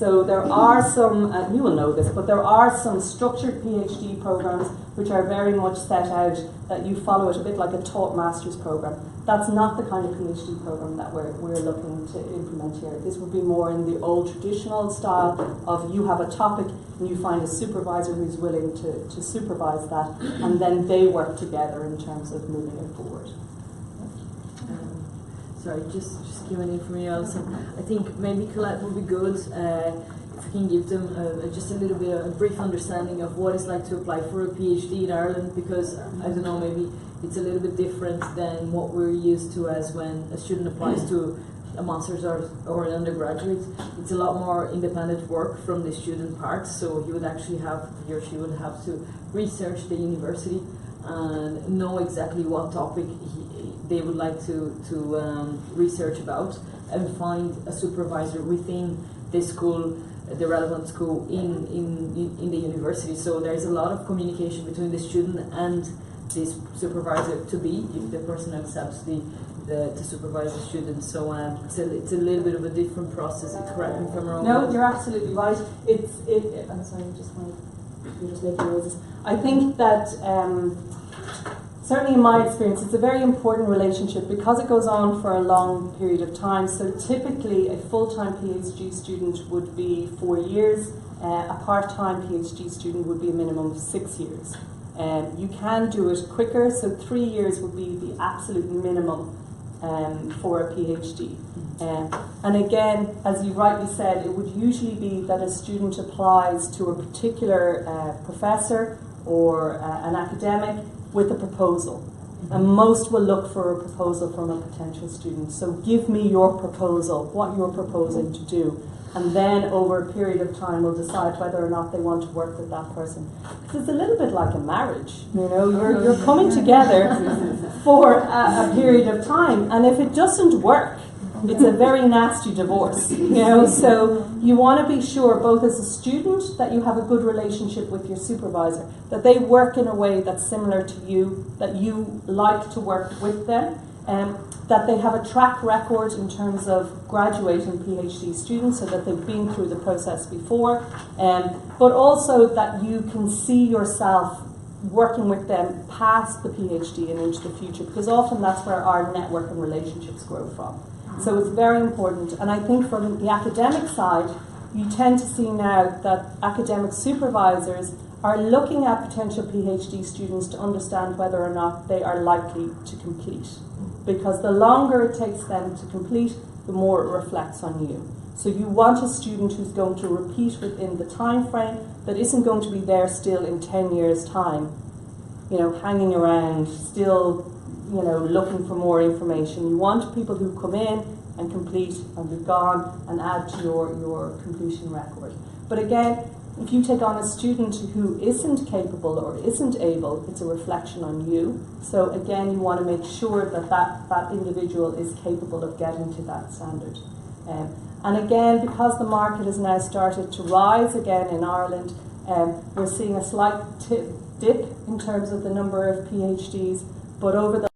So there are some, you will know this, but there are some structured PhD programs which are very much set out that you follow it a bit like a taught master's program. That's not the kind of PhD program that we're looking to implement here. This would be more in the old traditional style of you have a topic and you find a supervisor who's willing to supervise that, and then they work together in terms of moving it forward. Sorry, just giving in from you also. I think maybe Colette would be good if we can give them just a little bit of a brief understanding of what it's like to apply for a PhD in Ireland, because I don't know, maybe it's a little bit different than what we're used to as when a student applies to a master's or an undergraduate. It's a lot more independent work from the student part, so he or she would have to research the university and know exactly what topic they would like to research about, and find a supervisor within the school, the relevant school in the university. So there's a lot of communication between the student and this supervisor to be, if the person accepts to supervise the student. So it's a little bit of a different process. Correct me if I'm wrong. No, you're absolutely right. I'm sorry, you're just making noises. I think that certainly in my experience, it's a very important relationship because it goes on for a long period of time. So typically a full-time PhD student would be 4 years, a part-time PhD student would be a minimum of 6 years. You can do it quicker, so 3 years would be the absolute minimum for a PhD. And again, as you rightly said, it would usually be that a student applies to a particular professor or an academic with a proposal. And most will look for a proposal from a potential student. So give me your proposal, what you're proposing to do. And then over a period of time we'll decide whether or not they want to work with that person. Because it's a little bit like a marriage, you know, you're coming together for a period of time, and if it doesn't work, it's a very nasty divorce, you know. So you want to be sure, both as a student, that you have a good relationship with your supervisor, that they work in a way that's similar to you, that you like to work with them, that they have a track record in terms of graduating PhD students, so that they've been through the process before, but also that you can see yourself working with them past the PhD and into the future, because often that's where our network and relationships grow from. So it's very important. And I think from the academic side, you tend to see now that academic supervisors are looking at potential PhD students to understand whether or not they are likely to complete. Because the longer it takes them to complete, the more it reflects on you. So you want a student who's going to repeat within the time frame, that isn't going to be there still in 10 years' time, you know, hanging around, still, you know, looking for more information. You want people who come in and complete and be gone and add to your completion record. But again, if you take on a student who isn't capable or isn't able, it's a reflection on you. So again, you want to make sure that that individual is capable of getting to that standard. And again, because the market has now started to rise again in Ireland, we're seeing a slight dip in terms of the number of PhDs, but over the